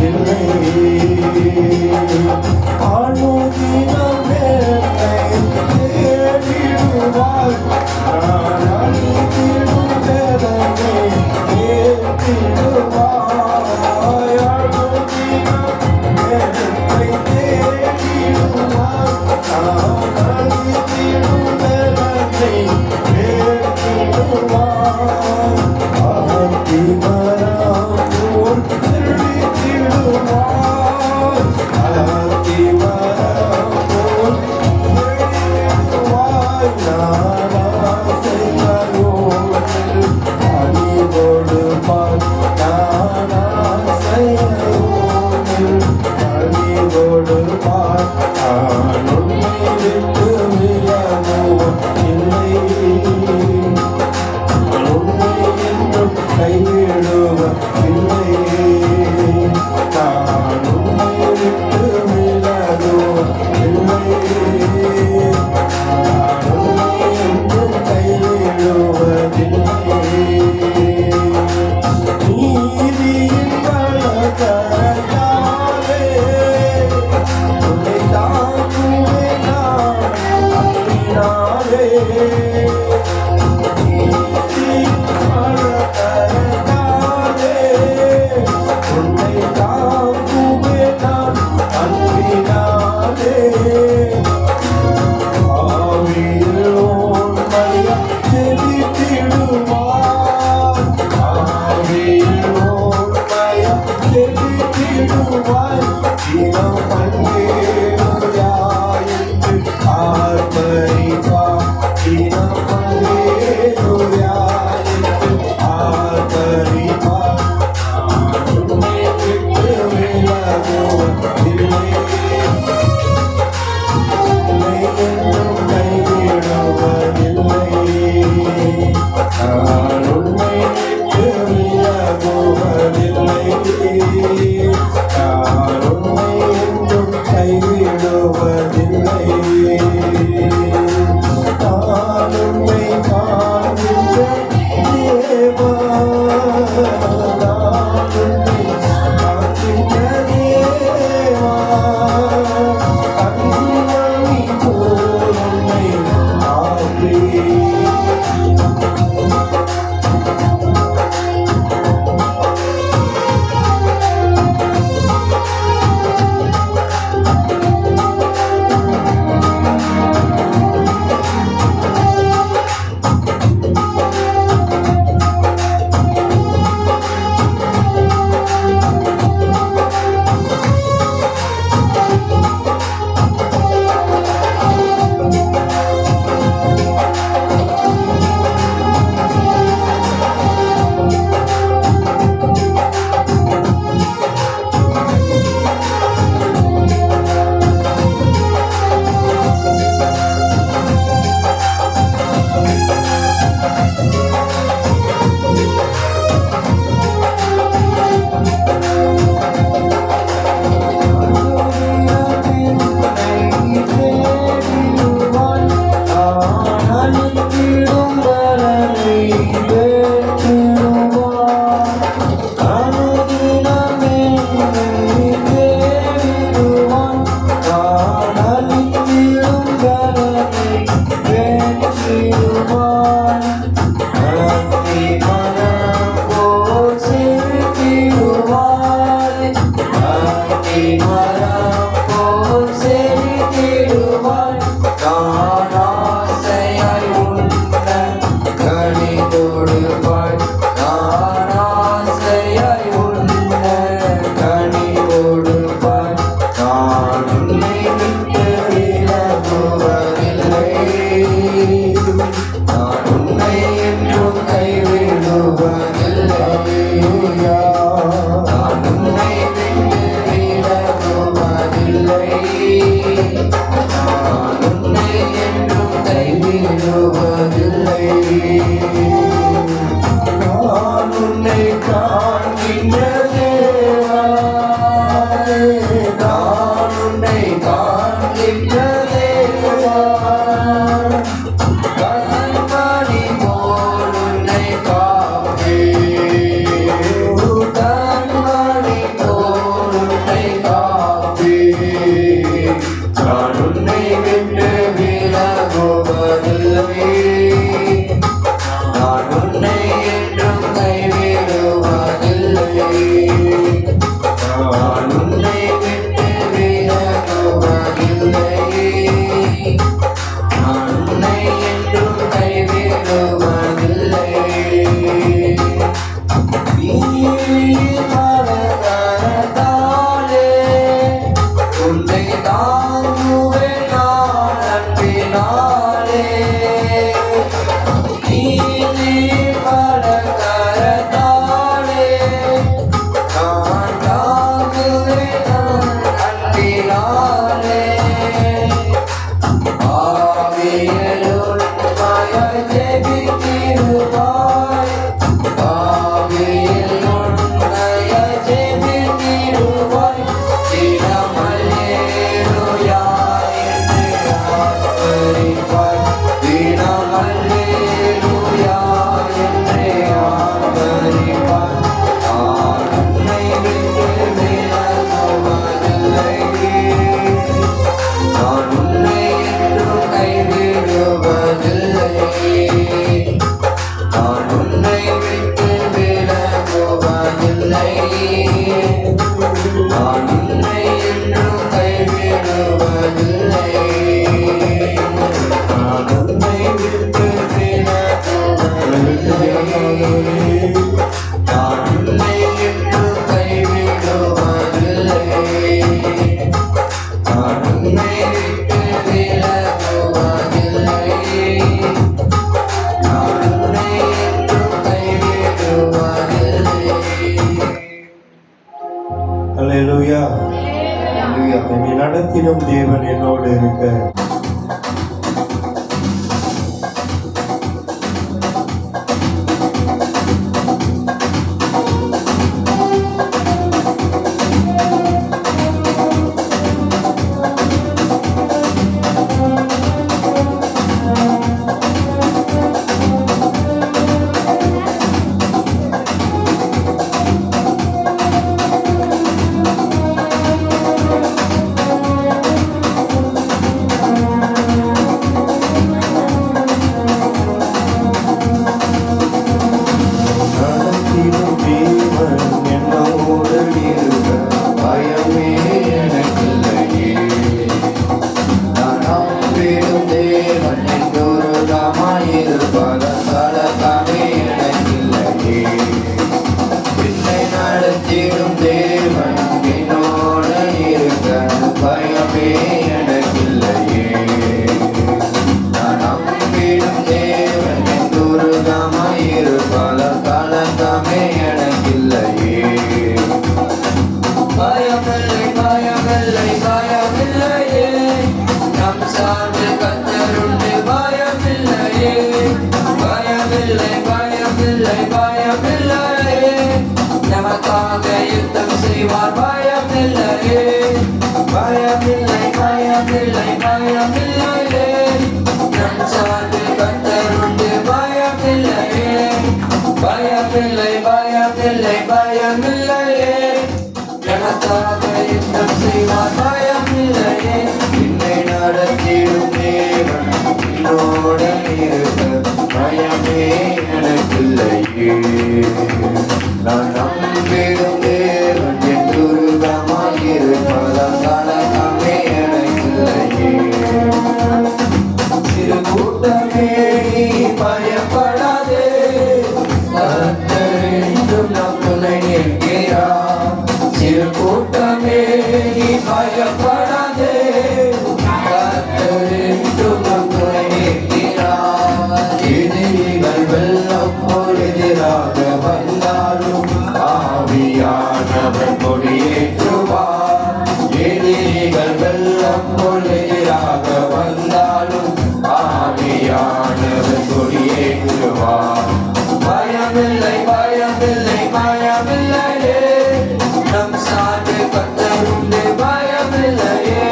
இல்லை. அனுதினம் என்னை தேடிடுவாய், நான் அழித்திடும் வேதனை ஏற்றிடுவாய். அனுதினம் என்னை தேடிடுவாய், நான் அழித்திடும் வேதனை ஏற்றிடுவாய். அத்திமரம் போல் திருடித்திடுவாய், அத்திமரம் போல் திருடித்திடுவாய். நான் ஆசையோடு அணிவோடு பார், நான் ஆசையோடு அணிவோடு பார், நான் உன்னை விட்டு விலகுவதில்லை. கைவிடுவதில்லை, நான் உன்னை விட்டு விலகுவதில்லை, நான் உன்னை என்றும் கைவிடுவதில்லை. நீதியின் பலத்தாலே உன்னை தாங்குவேன் நான் அன்பினாலே. என்னோடு இருக்க. நமக்காக யுத்தம் செய்வார். பயமில்லையே, பயமில்லை, பயமில்லை, பயமில்லையே. நம் சார்பில் கர்த்தர் உண்டு. பயமில்லையே, பயமில்லை, பயமில்லை, பயமில்லையே. நமக்காக யுத்தம் செய்வார். பயமில்லையே. என்னை நடத்திடும் தேவன் என்னோடு இருக்க. பயமே எனக்கில்லையே. நான் நம்பிடும் தேவன் என் துருகமாயிருப்பதால் கலக்கமே எனக்கில்லையே. சிறு கூட்டமே நீ பயப்படாதே, கர்த்தர் என்றும் நம் துணை நிற்கிறார். சிறு கூட்டமே நீ பயப்படாதே, கர்த்தர் என்றும் நம் துணை நிற்கிறார். எதிரிகள் வெள்ளம் போல் எதிராக வந்தாலும் ஆவியானவர் கொடியேற்றுவார். எதிரிகள் வெள்ளம் போல் எதிராக வந்தாலும் ஆவியானவர் கொடியேற்றுவார். பயமில்லை, பயமில்லை, பயமில்லையே. நம் சார்பில் கர்த்தர் உண்டு. பயமில்லையே,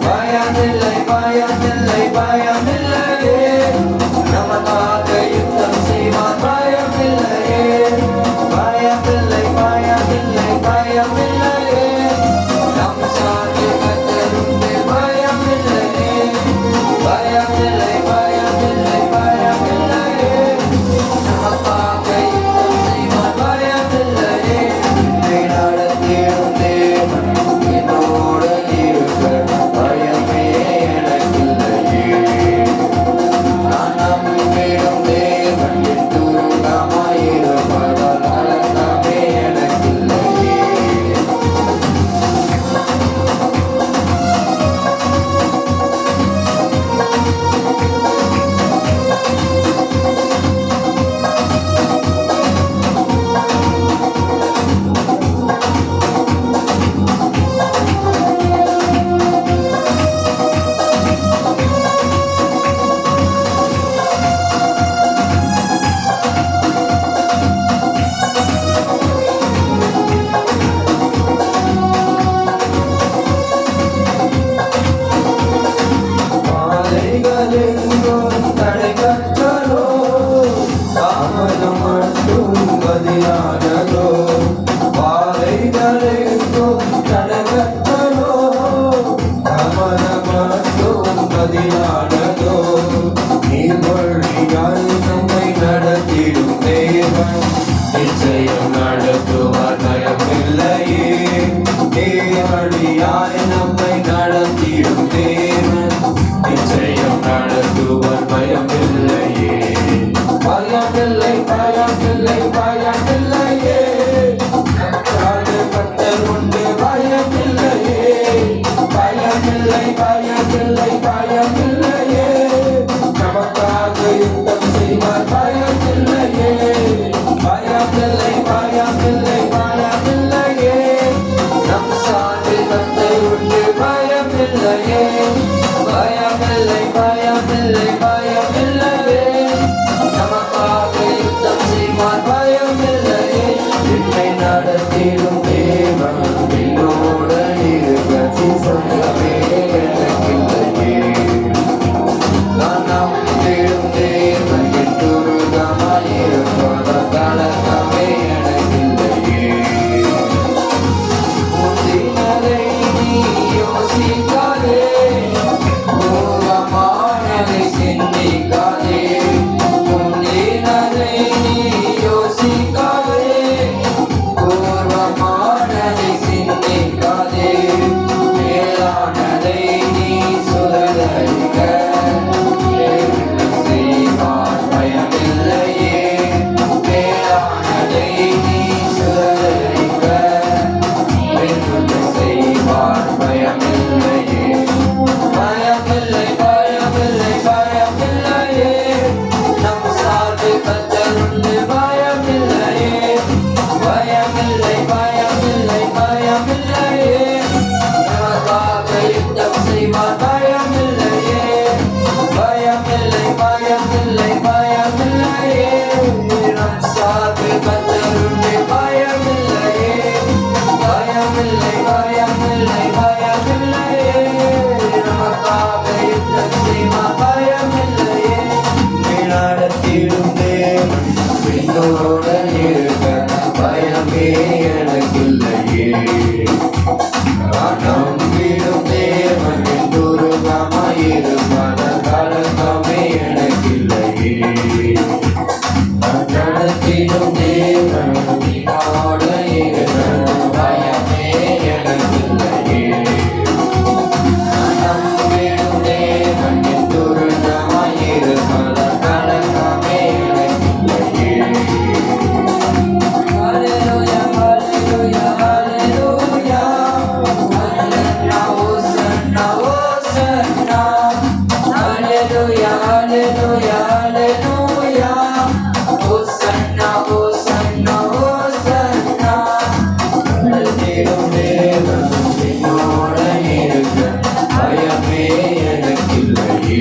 பயமில்லை, பயமில்லை, பயமில்லையே. நமக்காக யுத்தம் செய்வார். பயமில்லையே, பயமில்லை, பயமில்லை, பயமில்லையே. நம் சார்பில் கர்த்தர் உண்டு. பயமில்லையே, பயமில்லை, பயமில்லை, பயமில்லையே. நமக்காக யுத்தம் செய்வார். பயமில்லையே. என்னை நடத்திடும் தேவன் என்னோடு இருக்க. பயமே எனக்கில்லையே. நான் நம்பிடும் தேவன் என் துருகமாயிருப்பதால் கலக்கமே எனக்கில்லையே. பாதைகளெங்கும் தடை கற்றலோ, தாமதம் மட்டும் பதிலானதோ. பாதைகளெங்கும் தடை கற்றலோ, தாமதம் மட்டும் பதிலானதோ. நீர்வழியாய் நம்மை நடத்திடும் தேவன் நிச்சயம் நடத்துவார். பயமில்லையே. நீர்வழியாய் நம்மை நடத்திடும் தேவன் நிச்சயம் நடத்துவார். பயமில்லையே. பயமில்லை, பயமில்லை, பயமில்லையே. நமக்காக கர்த்தர் உண்டு. பயமில்லையே, பயமில்லை, பயமில்லை, பயமில்லையே. நமக்காக யுத்தம் செய்வார். பயமில்லையே, பயமில்லை, பயமில்லை, பயமில்லையே. நம் சார்பில் கர்த்தர் உண்டு. பயமில்லை. பயமில்லையே பயமில்லை பயமில்லை பயமில்லையே நமக்காக யுத்தம் செய்வார் பயமில்லையே என்னை நடத்திடும் தேவன் என்னோடு இருக்க சங்கமே எனக்கில்லையே நான் நம்பிடும் தேவன் என் துருகமாயிருப்பத கலக்கமே எனக்கில்லையே முந்தினதை நீ யோசிக்காதே பூர்வமானதை சிந்திக்காதே முந்தினதை நீ யோசிக்காதே பூர்வமானதை சிந்திக்காதே மேலானதை நீ சுதரிக்க செய்வார் பயமில்லையே மேலானதை நீ சுதரிக்க செய்வார் பயமில்லையே பயமில்லை பயமில்லை பயமில்லையே நம் சார்பு கத்தருண்டு பயமில்லையே பயமில்லை பயமில்லை பயமில்லையே நமக்காக யுத்தம் செய்வார் பயமில்லையே பயமில்லை பயமில்லை பயமில்லையே நம் சார்பு கத்தருண்டு பயமில்லையே பயமில்லை பயமில்லை பயமில்லையே நமக்காக யுத்தம் செய்வார் பயமில்லையே நடத்திடும் தேவன் என்னோடு இருக்க பயமே எனக்கில்லையே நான் நம்பிடும் தேவன் என் துருகமாயிருப்பத கலக்கமே எனக்கில்லையே நான் நடத்திடும் தேவன் என்னோடு இருக்க பயமே எனக்கில்லையே நான் நம்பிடும் தேவன் என் துருகமாயிருப்பத கலக்கமே எனக்கில்லையே Hallelujah, hallelujah, hallelujah. Hosanna, Hosanna, Hosanna. Hallelujah, hallelujah, hallelujah. Hosanna, Hosanna, Hosanna. நடத்திடும் தேவன் என்னோடு இருக்க பயமே எனக்கில்லையே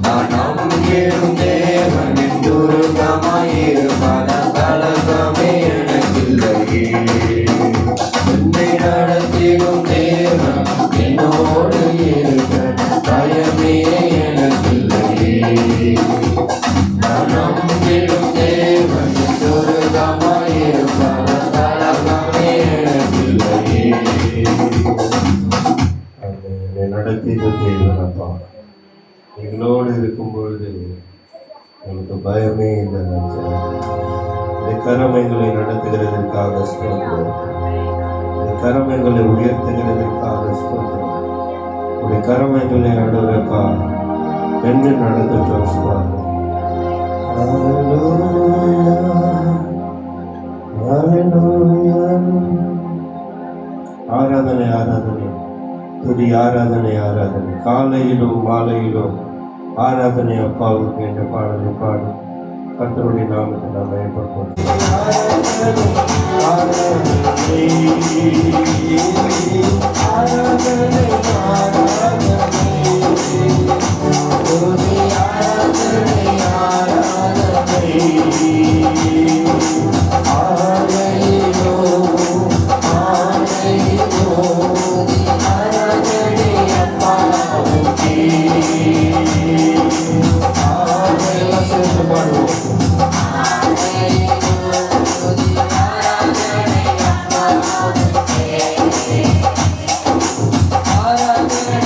நான் நம்பிடும் தேவன் என் துருகமாயிருப்பத கலக்கமே எனக்கில்லையே என்னை நடத்திடும் தேவன் என்னோடு இருக்க பயமே எனக்கில்லையே நான் நம்பிடும் தேவன் என் துருகமாயிருப்பத கலக்கமே எனக்கில்லையே என்னை நடத்தின தேவன் அப்பா எங்களோடு இருக்கும் பொழுது எனக்கு பயமே இல்லை இந்த கரம் எங்களை நடத்துகிறதற்காக ஸ்தோத்திரம் இந்த கரம் எங்களை உயர்த்துகிறதற்காக ஸ்தோத்திரம் உடைய கரம் எங்களை நடுவப்பா என்று நடத்தட்டும் சுவாமி ஆராதனை ஆராதனை துதி ஆராதனை ஆராதனை காலையிலும் மாலையிலும் ஆராதனை அப்பாவுக்கு என்ற பாடலை பாடி கர்த்தருடைய நாமத்தை நாம் பயன்படுத்துவோம் ஆராதனை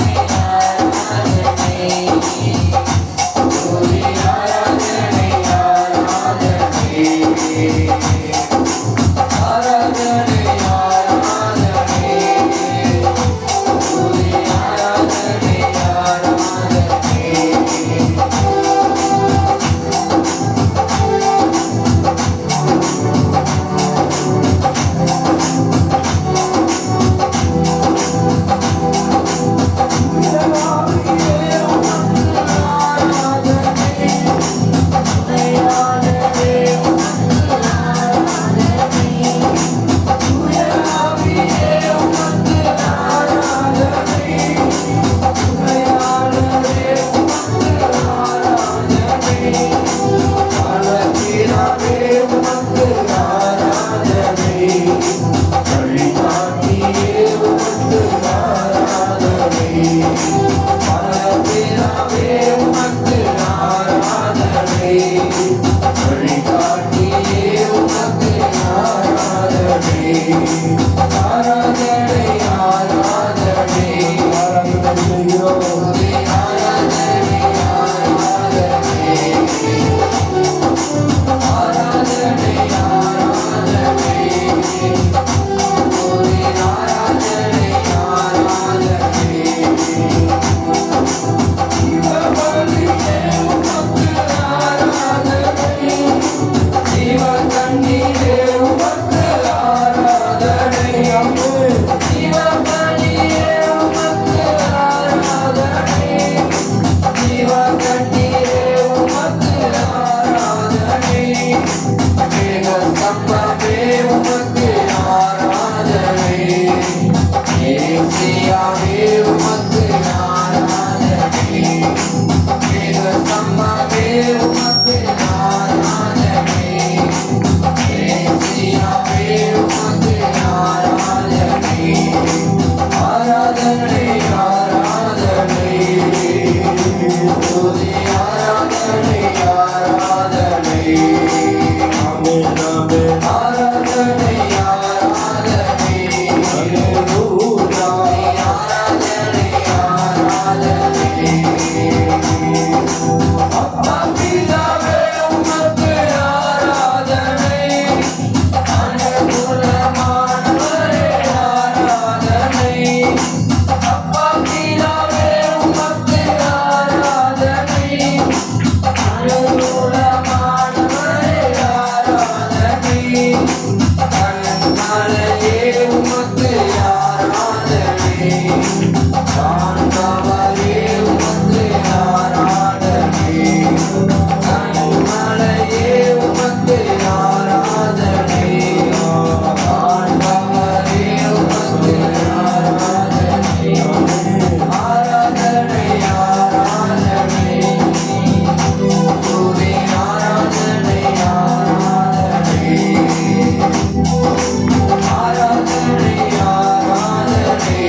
ஸ்தம்பமே உமக்கு ஆராதனை ஏசியாவே உமக்கு ஆராதனை மேக ஸ்தம்பமே உமக்கு ஆராதனை ஏசியாவே உமக்கு ஆராதனை ஆராதனை ஆராதனை துதி ஆராதனை ஆராதனை ஆமென் ஆமென் ஆராதனை ஆராதனை ஹல்லேலூயா ஆராதனை ஆராதனை அப்பா பிதாவே உமக்கு ஆராதனை அனுகூலமானவரே ஆராதனை அப்பா பிதாவே உமக்கு ஆராதனை அனுகூலமானவரே ஆராதனை கண்மலையே உமக்கு ஆராதனை காண்பவரே உமக்கு ஆராதனை கண்மலையே உமக்கு ஆராதனை காண்பவரே உமக்கு ஆராதனை ஆராதனை ஆராதனை துதி ஆராதனை ஆராதனை ஆராதனை ஆராதனை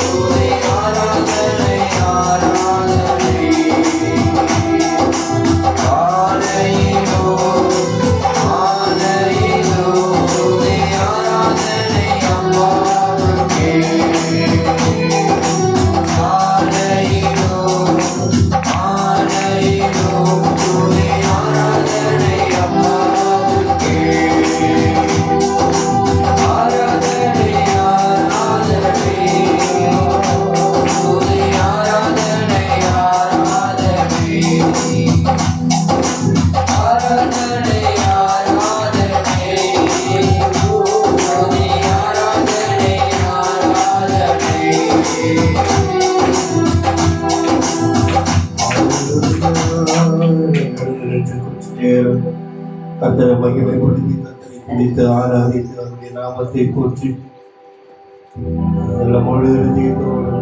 துதி ஆராதனை ஆராதனை ஆலையிலோ ஆலையிலோ துதி ஆராதனை அம்மாவுக்கே ஆலையிலோ ஆலையிலோ துதி ஆராதனை அம்மாவுக்கே ஆராதனை ஆராதனை துதி ஆராதனை ஆராதனை ஆராதனை ஆராதனை துதி ஆராதனை ஆராதனை கர்த்தரை மகிமைப்படுத்தி கர்த்தரை துதித்து ஆராதித்து அவருடைய நாமத்தை போற்றி நல்ல முழு இறுதியத்தோடு